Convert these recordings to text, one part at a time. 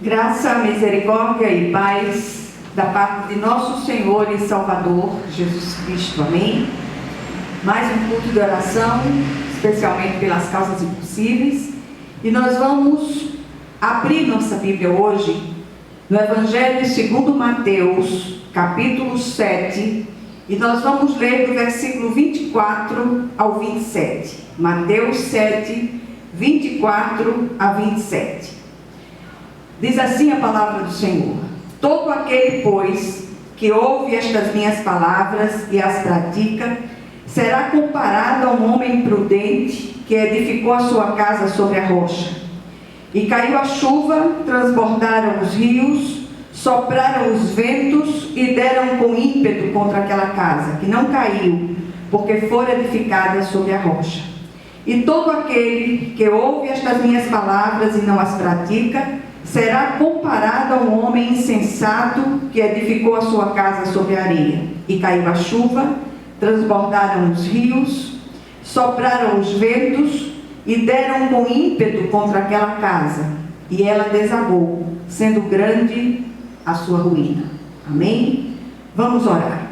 Graça, misericórdia e paz da parte de nosso Senhor e Salvador Jesus Cristo. Amém? Mais um culto de oração, especialmente pelas causas impossíveis. E nós vamos abrir nossa Bíblia hoje no Evangelho segundo Mateus, capítulo 7. E nós vamos ler do versículo 24 ao 27. Mateus 7, 24 a 27. Diz assim a palavra do Senhor: todo aquele, pois, que ouve estas minhas palavras e as pratica, será comparado a um homem prudente que edificou a sua casa sobre a rocha. E caiu a chuva, transbordaram os rios, sopraram os ventos e deram com ímpeto contra aquela casa, que não caiu, porque fora edificada sobre a rocha. E todo aquele que ouve estas minhas palavras e não as pratica, será comparado a um homem insensato que edificou a sua casa sobre a areia. E caiu a chuva, transbordaram os rios, sopraram os ventos e deram com ímpeto contra aquela casa. E ela desabou, sendo grande a sua ruína. Amém? Vamos orar.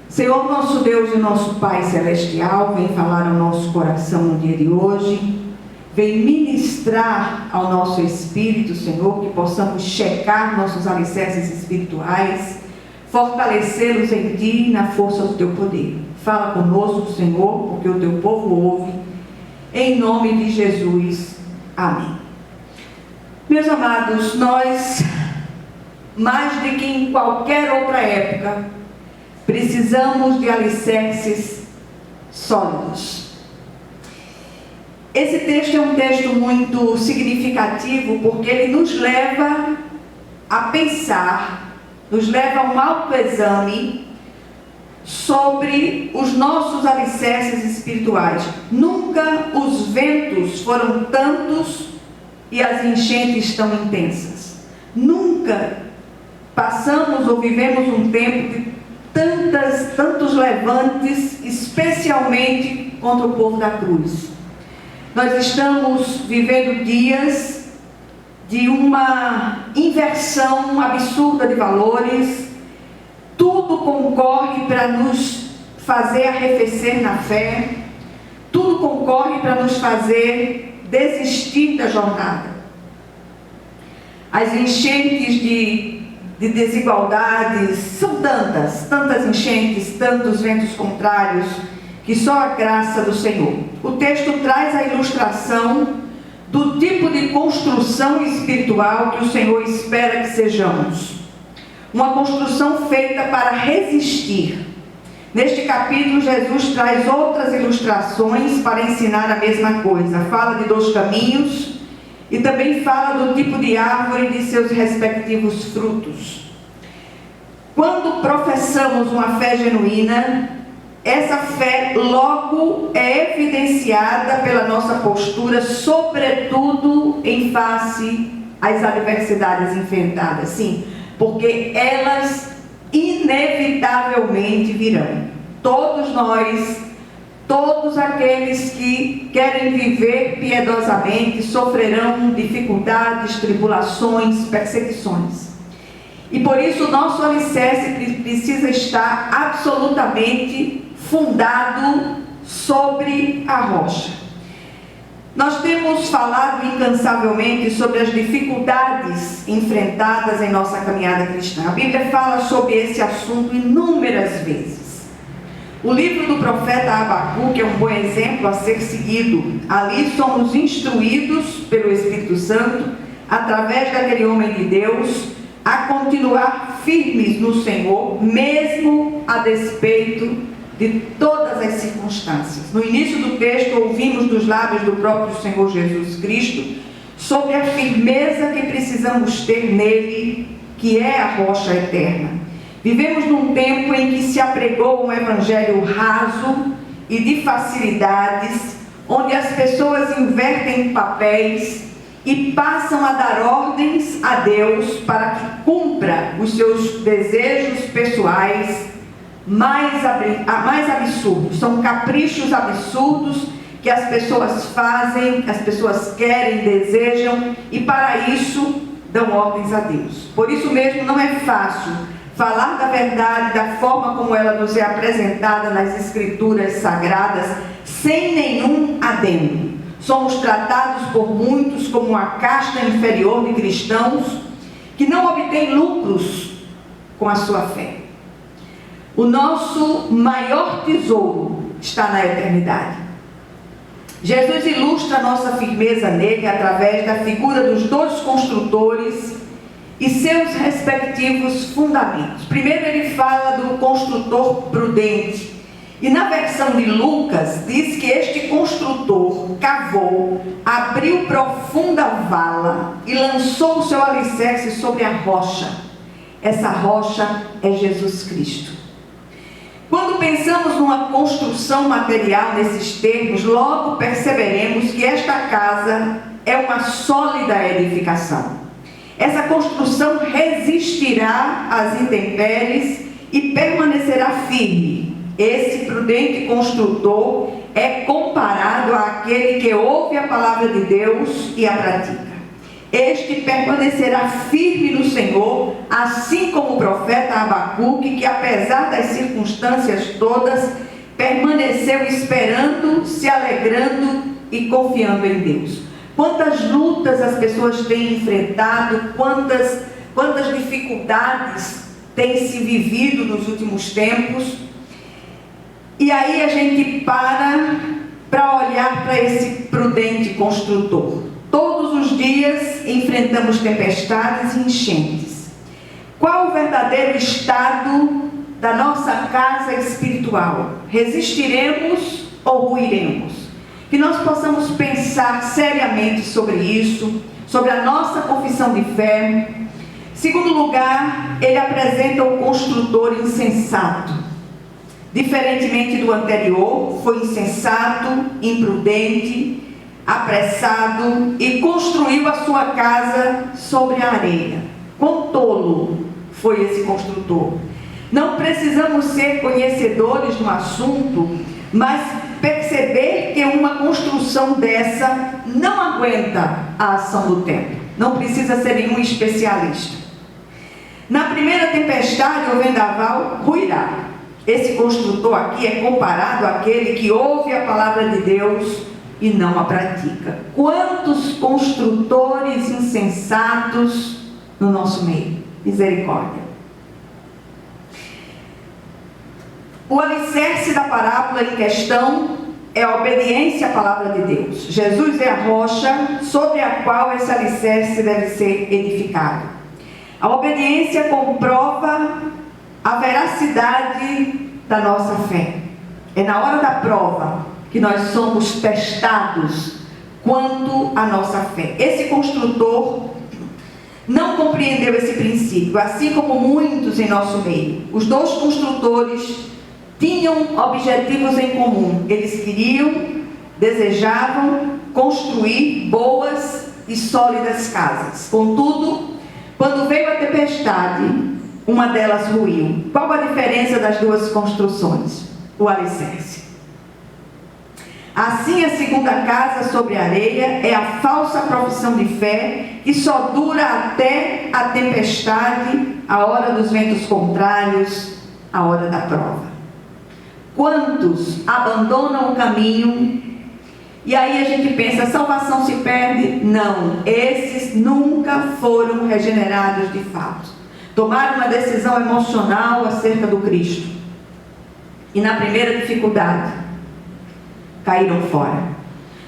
Senhor, nosso Deus e nosso Pai Celestial, vem falar ao nosso coração no dia de hoje. Vem ministrar ao nosso espírito, Senhor, que possamos checar nossos alicerces espirituais, fortalecê-los em Ti e na força do Teu poder. Fala conosco, Senhor, porque o Teu povo ouve. Em nome de Jesus. Amém. Meus amados, nós, mais do que em qualquer outra época, precisamos de alicerces sólidos. Esse texto é um texto muito significativo, porque ele nos leva a pensar, nos leva a um autoexame sobre os nossos alicerces espirituais. Nunca os ventos foram tantos e as enchentes tão intensas. Nunca passamos ou vivemos um tempo de tantos levantes, especialmente contra o povo da cruz. Nós estamos vivendo dias de uma inversão absurda de valores. Tudo concorre para nos fazer arrefecer na fé. Tudo concorre para nos fazer desistir da jornada. As enchentes de desigualdades são tantas enchentes, tantos ventos contrários, que só a graça do Senhor. O texto traz a ilustração do tipo de construção espiritual que o Senhor espera que sejamos. Uma construção feita para resistir. Neste capítulo, Jesus traz outras ilustrações para ensinar a mesma coisa. Fala de 2 caminhos e também fala do tipo de árvore e de seus respectivos frutos. Quando professamos uma fé genuína, essa fé logo é evidenciada pela nossa postura, sobretudo em face às adversidades enfrentadas. Sim, porque elas inevitavelmente virão. Todos nós, todos aqueles que querem viver piedosamente, sofrerão dificuldades, tribulações, perseguições. E por isso o nosso alicerce precisa estar absolutamente fundado sobre a rocha. Nós temos falado incansavelmente sobre as dificuldades enfrentadas em nossa caminhada cristã. A Bíblia fala sobre esse assunto inúmeras vezes. O livro do profeta Abacuque é um bom exemplo a ser seguido. Ali somos instruídos pelo Espírito Santo, através daquele homem de Deus, a continuar firmes no Senhor, mesmo a despeito de todas as circunstâncias. No início do texto, ouvimos dos lábios do próprio Senhor Jesus Cristo sobre a firmeza que precisamos ter nele, que é a rocha eterna. Vivemos num tempo em que se apregou um evangelho raso e de facilidades, onde as pessoas invertem papéis e passam a dar ordens a Deus para que cumpra os seus desejos pessoais mais absurdos. São caprichos absurdos que as pessoas fazem, que as pessoas querem, desejam, e para isso dão ordens a Deus. Por isso mesmo não é fácil falar da verdade da forma como ela nos é apresentada nas Escrituras Sagradas, sem nenhum adendo. Somos tratados por muitos como uma casta inferior de cristãos que não obtêm lucros com a sua fé. O nosso maior tesouro está na eternidade. Jesus ilustra a nossa firmeza nele através da figura dos dois construtores e seus respectivos fundamentos. Primeiro ele fala do construtor prudente. E na versão de Lucas, diz que este construtor cavou, abriu profunda vala e lançou o seu alicerce sobre a rocha. Essa rocha é Jesus Cristo. Quando pensamos numa construção material nesses termos, logo perceberemos que esta casa é uma sólida edificação. Essa construção resistirá às intempéries e permanecerá firme. Esse prudente construtor é comparado àquele que ouve a palavra de Deus e a pratica. Este permanecerá firme no Senhor, assim como o profeta Abacuque, que apesar das circunstâncias todas, permaneceu esperando, se alegrando e confiando em Deus. Quantas lutas as pessoas têm enfrentado, quantas dificuldades têm se vivido nos últimos tempos. E aí a gente para olhar para esse prudente construtor. Todos os dias enfrentamos tempestades e enchentes. Qual o verdadeiro estado da nossa casa espiritual? Resistiremos ou ruiremos? Que nós possamos pensar seriamente sobre isso, sobre a nossa confissão de fé. Segundo lugar, ele apresenta o construtor insensato. Diferentemente do anterior, foi insensato, imprudente, apressado e construiu a sua casa sobre a areia. Quão tolo foi esse construtor! Não precisamos ser conhecedores do assunto, mas perceber que uma construção dessa não aguenta a ação do tempo. Não precisa ser nenhum especialista. Na primeira tempestade ou vendaval, ruirá. Esse construtor aqui é comparado àquele que ouve a palavra de Deus e não a pratica. Quantos construtores insensatos no nosso meio? Misericórdia. O alicerce da parábola em questão é a obediência à palavra de Deus. Jesus é a rocha sobre a qual esse alicerce deve ser edificado. A obediência comprova a veracidade da nossa fé. É na hora da prova que nós somos testados quanto à nossa fé. Esse construtor não compreendeu esse princípio, assim como muitos em nosso meio. Os dois construtores tinham objetivos em comum. Eles queriam, desejavam construir boas e sólidas casas. Contudo, quando veio a tempestade, uma delas ruiu. Qual a diferença das duas construções? O alicerce. Assim, a segunda casa sobre a areia é a falsa profissão de fé que só dura até a tempestade, a hora dos ventos contrários, a hora da prova. Quantos abandonam o caminho e aí a gente pensa, a salvação se perde? Não, esses nunca foram regenerados de fato. Tomaram uma decisão emocional acerca do Cristo e na primeira dificuldade caíram fora.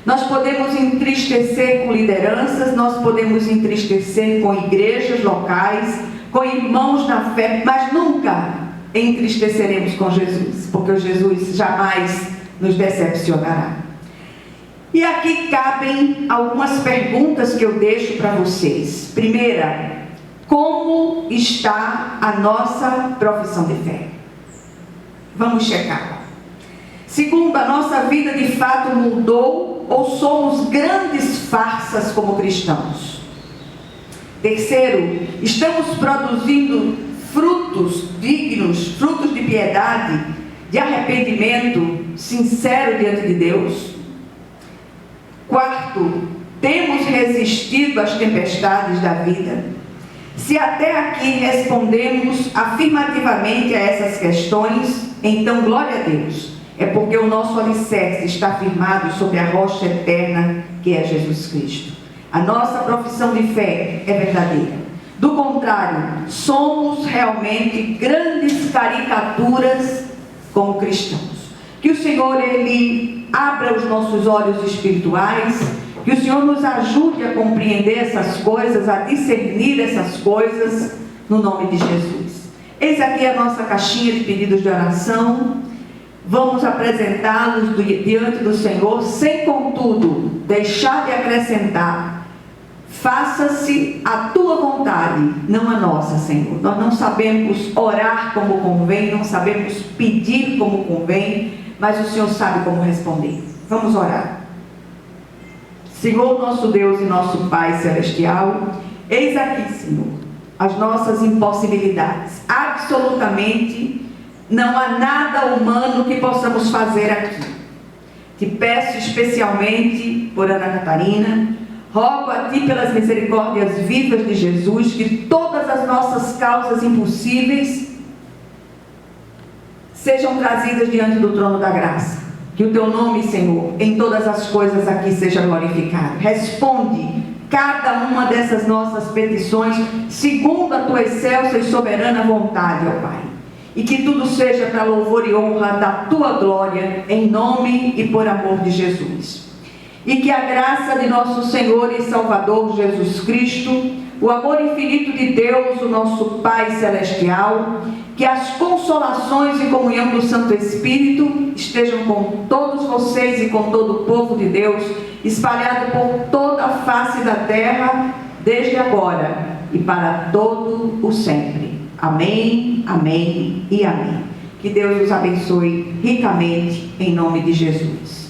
Nós podemos entristecer com lideranças, nós podemos entristecer com igrejas locais, com irmãos na fé, mas nunca entristeceremos com Jesus, porque Jesus jamais nos decepcionará. E aqui cabem algumas perguntas que eu deixo para vocês. Primeira, como está a nossa profissão de fé? Vamos checar. Segundo, a nossa vida de fato mudou ou somos grandes farsas como cristãos? Terceiro, estamos produzindo frutos dignos, frutos de piedade, de arrependimento sincero diante de Deus? Quarto, temos resistido às tempestades da vida? Se até aqui respondemos afirmativamente a essas questões, então glória a Deus. É porque o nosso alicerce está firmado sobre a rocha eterna que é Jesus Cristo. A nossa profissão de fé é verdadeira. Do contrário, somos realmente grandes caricaturas como cristãos. Que o Senhor, Ele abra os nossos olhos espirituais, que o Senhor nos ajude a compreender essas coisas, a discernir essas coisas, no nome de Jesus. Eis aqui a nossa caixinha de pedidos de oração. Vamos apresentá-los diante do Senhor, sem contudo deixar de acrescentar: faça-se a tua vontade, não a nossa, Senhor. Nós não sabemos orar como convém, não sabemos pedir como convém, mas o Senhor sabe como responder. Vamos orar. Senhor, nosso Deus e nosso Pai Celestial, eis aqui, Senhor, as nossas impossibilidades. Absolutamente não há nada humano que possamos fazer aqui. Te peço especialmente por Ana Catarina, rogo a Ti pelas misericórdias vivas de Jesus, que todas as nossas causas impossíveis sejam trazidas diante do trono da graça. Que o Teu nome, Senhor, em todas as coisas aqui seja glorificado. Responde cada uma dessas nossas petições segundo a Tua excelsa e soberana vontade, ó Pai. E que tudo seja para louvor e honra da Tua glória, em nome e por amor de Jesus. E que a graça de nosso Senhor e Salvador Jesus Cristo, o amor infinito de Deus, o nosso Pai Celestial, que as consolações e comunhão do Santo Espírito estejam com todos vocês e com todo o povo de Deus, espalhado por toda a face da terra, desde agora e para todo o sempre. Amém, amém e amém. Que Deus os abençoe ricamente, em nome de Jesus.